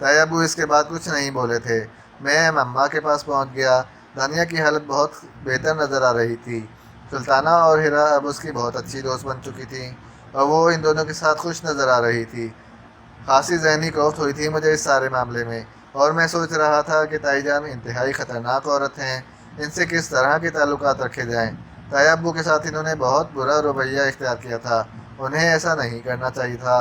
تایا ابو اس کے بعد کچھ نہیں بولے تھے۔ میں مما کے پاس پہنچ گیا۔ دانیہ کی حالت بہت بہتر نظر آ رہی تھی۔ سلطانہ اور ہیرا اب اس کی بہت اچھی دوست بن چکی تھیں اور وہ ان دونوں کے ساتھ خوش نظر آ رہی تھی۔ خاصی ذہنی کوفت ہوئی تھی مجھے اس سارے معاملے میں، اور میں سوچ رہا تھا کہ تائی جان انتہائی خطرناک عورت ہیں، ان سے کس طرح کے تعلقات رکھے جائیں۔ تایا ابو کے ساتھ انہوں نے بہت برا رویہ اختیار کیا تھا، انہیں ایسا نہیں کرنا چاہیے تھا۔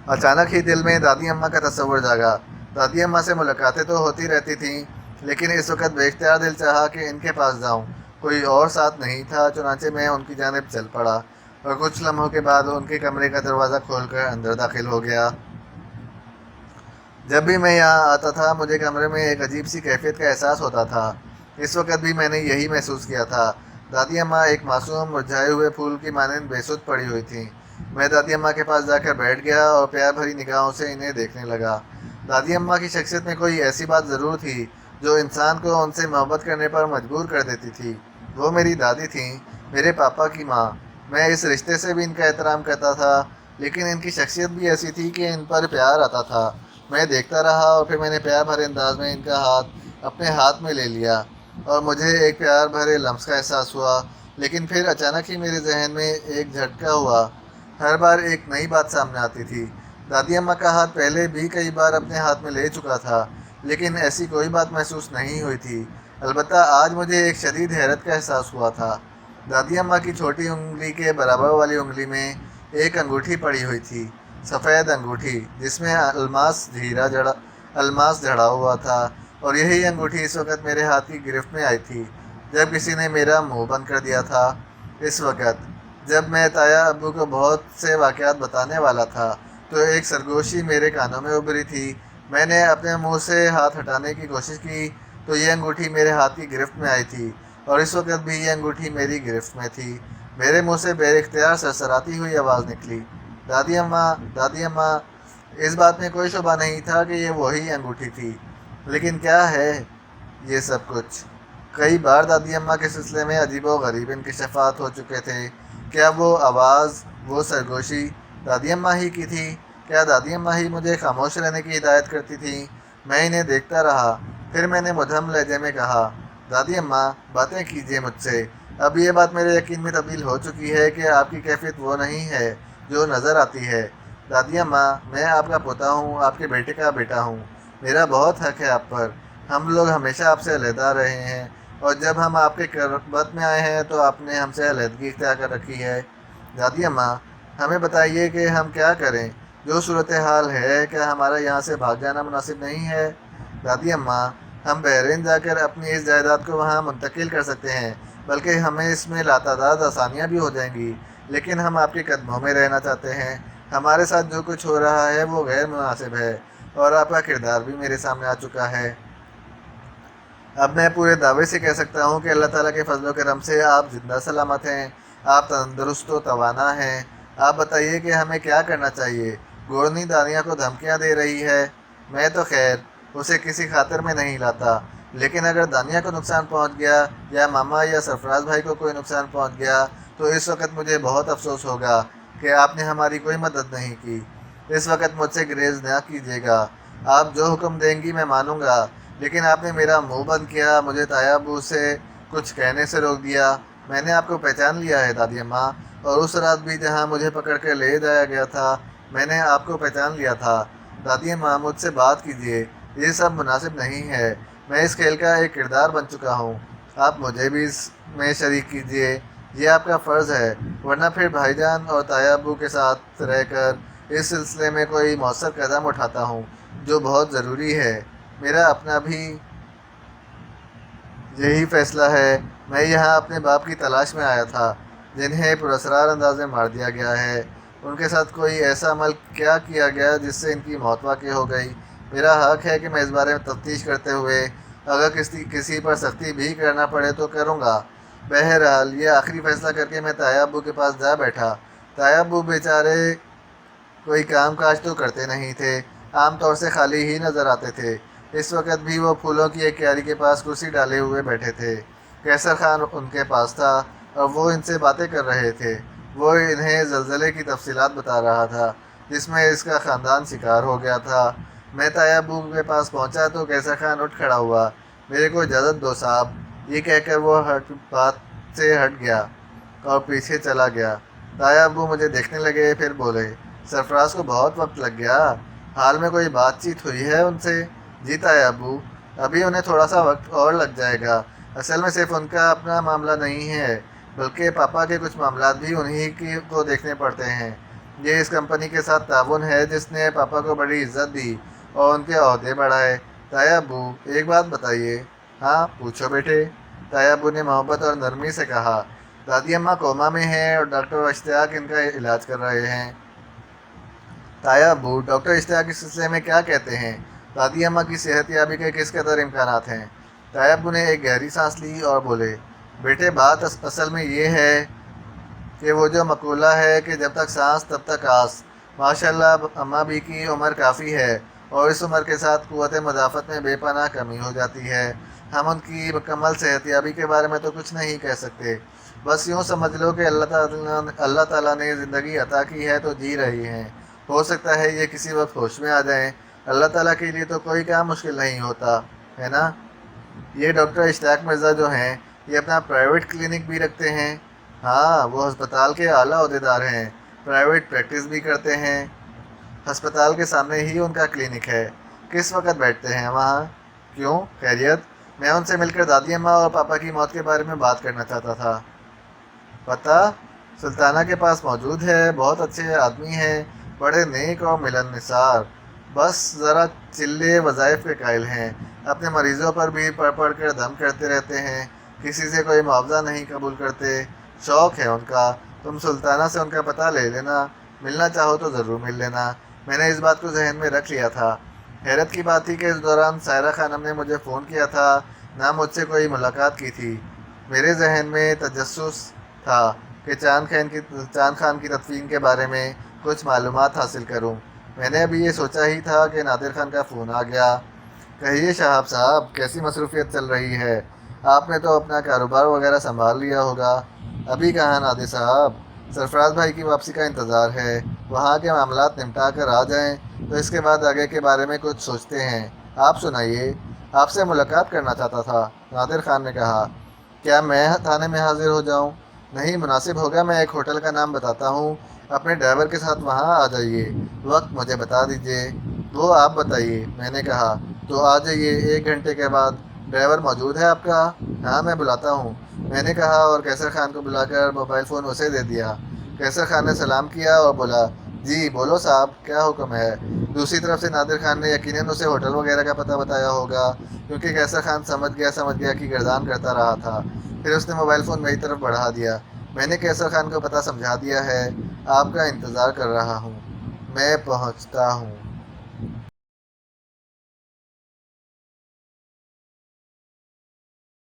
اچانک ہی دل میں دادی اماں کا تصور جاگا۔ دادی اماں سے ملاقاتیں تو ہوتی رہتی تھیں، لیکن اس وقت بے اختیار دل چاہا کہ ان کے پاس جاؤں۔ کوئی اور ساتھ نہیں تھا، چنانچہ میں ان کی جانب چل پڑا اور کچھ لمحوں کے بعد ان کے کمرے کا دروازہ کھول کر اندر داخل ہو گیا۔ جب بھی میں یہاں آتا تھا مجھے کمرے میں ایک عجیب سی کیفیت کا احساس ہوتا تھا۔ اس وقت بھی میں نے یہی محسوس کیا تھا۔ دادی اماں ایک معصوم مرجھائے ہوئے پھول کی مانند بے سدھ پڑی ہوئی تھیں۔ میں دادی اماں کے پاس جا کر بیٹھ گیا اور پیار بھری نگاہوں سے انہیں دیکھنے لگا۔ دادی اماں کی شخصیت میں کوئی ایسی بات ضرور تھی جو انسان کو ان سے محبت کرنے پر مجبور کر دیتی تھی۔ وہ میری دادی تھیں، میرے پاپا کی ماں۔ میں اس رشتے سے بھی ان کا احترام کرتا تھا، لیکن ان کی شخصیت بھی ایسی تھی کہ ان پر پیار آتا تھا۔ میں دیکھتا رہا اور پھر میں نے پیار بھرے انداز میں ان کا ہاتھ اپنے ہاتھ میں لے لیا اور مجھے ایک پیار بھرے لمس کا احساس ہوا۔ لیکن پھر اچانک ہی میرے ذہن میں ایک جھٹکا ہوا۔ ہر بار ایک نئی بات سامنے آتی تھی۔ دادی اماں کا ہاتھ پہلے بھی کئی بار اپنے ہاتھ میں لے چکا تھا، لیکن ایسی کوئی بات محسوس نہیں ہوئی تھی۔ البتہ آج مجھے ایک شدید حیرت کا احساس ہوا تھا۔ دادی اماں کی چھوٹی انگلی کے برابر والی انگلی میں ایک انگوٹھی پڑی ہوئی تھی، سفید انگوٹھی جس میں الماس جڑا ہوا تھا، اور یہی انگوٹھی اس وقت میرے ہاتھ کی گرفت میں آئی تھی جب کسی نے میرا منہ بند کر دیا تھا۔ اس وقت جب میں تایا ابو کو بہت سے واقعات بتانے والا تھا تو ایک سرگوشی میرے کانوں میں ابھری تھی۔ میں نے اپنے منہ سے ہاتھ ہٹانے کی کوشش کی تو یہ انگوٹھی میرے ہاتھ کی گرفت میں آئی تھی، اور اس وقت بھی یہ انگوٹھی میری گرفت میں تھی۔ میرے منہ سے بے اختیار سرسراتی ہوئی آواز نکلی، دادی اماں، دادی اماں۔ اس بات میں کوئی شبہ نہیں تھا کہ یہ وہی انگوٹھی تھی، لیکن کیا ہے یہ سب کچھ؟ کئی بار دادی اماں کے سلسلے میں عجیب و غریب انکشافات ہو چکے تھے۔ کیا وہ آواز، وہ سرگوشی دادی اماں ہی کی تھی؟ کیا دادی اماں ہی مجھے خاموش رہنے کی ہدایت کرتی تھیں؟ میں انہیں دیکھتا رہا، پھر میں نے مدھم لہجے میں کہا، دادی اماں باتیں کیجیے مجھ سے۔ اب یہ بات میرے یقین میں تبدیل ہو چکی ہے کہ آپ کی کیفیت وہ نہیں ہے جو نظر آتی ہے۔ دادی اماں، میں آپ کا پوتا ہوں، آپ کے بیٹے کا بیٹا ہوں، میرا بہت حق ہے آپ پر۔ ہم لوگ ہمیشہ آپ سے علیحدہ رہے ہیں، اور جب ہم آپ کے قربت میں آئے ہیں تو آپ نے ہم سے علیحدگی اختیار کر رکھی ہے۔ دادی اماں، ہمیں بتائیے کہ ہم کیا کریں؟ جو صورتحال ہے، کیا ہمارا یہاں سے بھاگ جانا مناسب نہیں ہے؟ دادی اماں، ہم بحرین جا کر اپنی اس جائیداد کو وہاں منتقل کر سکتے ہیں، بلکہ ہمیں اس میں لاتعداد آسانیاں بھی ہو جائیں گی، لیکن ہم آپ کے قدموں میں رہنا چاہتے ہیں۔ ہمارے ساتھ جو کچھ ہو رہا ہے وہ غیر مناسب ہے، اور آپ کا کردار بھی میرے سامنے آ چکا ہے۔ اب میں پورے دعوے سے کہہ سکتا ہوں کہ اللہ تعالیٰ کے فضل و کرم سے آپ زندہ سلامت ہیں، آپ تندرست و توانا ہیں۔ آپ بتائیے کہ ہمیں کیا کرنا چاہیے؟ گورنی دانیہ کو دھمکیاں دے رہی ہے۔ میں تو خیر اسے کسی خاطر میں نہیں لاتا، لیکن اگر دانیہ کو نقصان پہنچ گیا یا ماما یا سرفراز بھائی کو کوئی نقصان پہنچ گیا تو اس وقت مجھے بہت افسوس ہوگا کہ آپ نے ہماری کوئی مدد نہیں کی۔ اس وقت مجھ سے گریز نہ کیجیے گا، آپ جو حکم دیں گی میں مانوں گا، لیکن آپ نے میرا منہ بند کیا، مجھے تایا ابو سے کچھ کہنے سے روک دیا۔ میں نے آپ کو پہچان لیا ہے دادی اماں، اور اس رات بھی جہاں مجھے پکڑ کر لے جایا گیا تھا میں نے آپ کو پہچان لیا تھا۔ دادی اماں، مجھ سے بات کیجیے، یہ سب مناسب نہیں ہے۔ میں اس کھیل کا ایک کردار بن چکا ہوں، آپ مجھے بھی اس میں شریک کیجیے، یہ آپ کا فرض ہے، ورنہ پھر بھائی جان اور تایا ابو کے ساتھ رہ کر اس سلسلے میں کوئی مؤثر قدم اٹھاتا ہوں جو بہت ضروری ہے۔ میرا اپنا بھی یہی فیصلہ ہے۔ میں یہاں اپنے باپ کی تلاش میں آیا تھا جنہیں پراسرار انداز میں مار دیا گیا ہے۔ ان کے ساتھ کوئی ایسا عمل کیا کیا گیا جس سے ان کی موت واقع ہو گئی؟ میرا حق ہے کہ میں اس بارے میں تفتیش کرتے ہوئے اگر کسی پر سختی بھی کرنا پڑے تو کروں گا۔ بہرحال یہ آخری فیصلہ کر کے میں تایا ابو کے پاس جا بیٹھا۔ تایا ابو بیچارے کوئی کام کاج تو کرتے نہیں تھے، عام طور سے خالی ہی نظر آتے تھے۔ اس وقت بھی وہ پھولوں کی ایک کیاری کے پاس کرسی ڈالے ہوئے بیٹھے تھے۔ قیصر خان ان کے پاس تھا اور وہ ان سے باتیں کر رہے تھے۔ وہ انہیں زلزلے کی تفصیلات بتا رہا تھا جس میں اس کا خاندان شکار ہو گیا تھا۔ میں تایا ابو کے پاس پہنچا تو کیسر خان اٹھ کھڑا ہوا۔ میرے کو اجازت دو صاحب، یہ کہہ کر وہ بات سے ہٹ گیا اور پیچھے چلا گیا۔ تایا ابو مجھے دیکھنے لگے، پھر بولے، سرفراز کو بہت وقت لگ گیا، حال میں کوئی بات چیت ہوئی ہے ان سے؟ جی تایا ابو، ابھی انہیں تھوڑا سا وقت اور لگ جائے گا۔ اصل میں صرف ان کا اپنا معاملہ نہیں ہے، بلکہ پاپا کے کچھ معاملات بھی انہی کو دیکھنے پڑتے ہیں۔ یہ اس کمپنی کے ساتھ تعاون ہے جس نے پاپا کو بڑی عزت دی اور ان کے عہدے بڑھائے۔ تایا ابو ایک بات بتائیے۔ ہاں پوچھو بیٹے، تایا ابو نے محبت اور نرمی سے کہا۔ دادی اماں کوما میں ہیں اور ڈاکٹر اشتیاق ان کا علاج کر رہے ہیں۔ تایا ابو ڈاکٹر اشتیاق اس سلسلے میں کیا کہتے ہیں؟ دادی اماں کی صحت یابی کے کس قدر امکانات ہیں؟ تایا ابو نے ایک گہری سانس لی اور بولے، بیٹے بات اصل میں یہ ہے کہ وہ جو مقولہ ہے کہ جب تک سانس تب تک آس، ماشاءاللہ اماں بھی کی عمر کافی ہے اور اس عمر کے ساتھ قوت مدافعت میں بے پناہ کمی ہو جاتی ہے۔ ہم ان کی مکمل صحت یابی کے بارے میں تو کچھ نہیں کہہ سکتے، بس یوں سمجھ لو کہ اللہ تعالیٰ نے زندگی عطا کی ہے تو جی رہی ہیں۔ ہو سکتا ہے یہ کسی وقت ہوش میں آ جائیں، اللہ تعالیٰ کے لیے تو کوئی کام مشکل نہیں ہوتا ہے نا۔ یہ ڈاکٹر اشتیاق مرزا جو ہیں، یہ اپنا پرائیویٹ کلینک بھی رکھتے ہیں؟ ہاں، وہ ہسپتال کے اعلیٰ عہدیدار ہیں، پرائیویٹ پریکٹس بھی کرتے ہیں۔ ہسپتال کے سامنے ہی ان کا کلینک ہے۔ کس وقت بیٹھتے ہیں وہاں؟ کیوں، خیریت؟ میں ان سے مل کر دادی اماں اور پاپا کی موت کے بارے میں بات کرنا چاہتا تھا۔ پتہ سلطانہ کے پاس موجود ہے، بہت اچھے آدمی ہیں، بڑے نیک اور ملن نثار، بس ذرا چلے وظائف کے قائل ہیں، اپنے مریضوں پر بھی پڑھ پڑھ کر دم کرتے رہتے ہیں، کسی سے کوئی معاوضہ نہیں قبول کرتے، شوق ہے ان کا۔ تم سلطانہ سے ان کا پتہ لے لینا، ملنا چاہو تو ضرور مل لینا۔ میں نے اس بات کو ذہن میں رکھ لیا تھا۔ حیرت کی بات تھی کہ اس دوران سائرہ خانم نے مجھے فون کیا تھا، نہ مجھ سے کوئی ملاقات کی تھی۔ میرے ذہن میں تجسس تھا کہ چاند خان کی تدفین کے بارے میں کچھ معلومات حاصل کروں۔ میں نے ابھی یہ سوچا ہی تھا کہ نادر خان کا فون آ گیا۔ کہیے شہاب صاحب، کیسی مصروفیت چل رہی ہے؟ آپ نے تو اپنا کاروبار وغیرہ سنبھال لیا ہوگا۔ ابھی کہاں نادر صاحب، سرفراز بھائی کی واپسی کا انتظار ہے، وہاں کے معاملات نمٹا کر آ جائیں تو اس کے بعد آگے کے بارے میں کچھ سوچتے ہیں۔ آپ سنائیے۔ آپ سے ملاقات کرنا چاہتا تھا، نادر خان نے کہا۔ کیا میں تھانے میں حاضر ہو جاؤں؟ نہیں، مناسب ہوگا، میں ایک ہوٹل کا نام بتاتا ہوں، اپنے ڈرائیور کے ساتھ وہاں آ جائیے، وقت مجھے بتا دیجیے۔ وہ آپ بتائیے، میں نے کہا۔ تو آ جائیے 1 گھنٹے کے بعد۔ ڈرائیور موجود ہے آپ کا؟ ہاں میں بلاتا ہوں، میں نے کہا اور کیسر خان کو بلا کر موبائل فون اسے دے دیا۔ کیسر خان نے سلام کیا اور بولا، جی بولو صاحب، کیا حکم ہے؟ دوسری طرف سے نادر خان نے یقیناً اسے ہوٹل وغیرہ کا پتہ بتایا ہوگا، کیونکہ کیسر خان سمجھ گیا کہ گردان کرتا رہا تھا۔ پھر اس نے موبائل فون میری طرف بڑھا دیا۔ میں نے کیسر خان کو پتہ سمجھا دیا ہے، آپ کا انتظار کر رہا ہوں، میں پہنچتا ہوں۔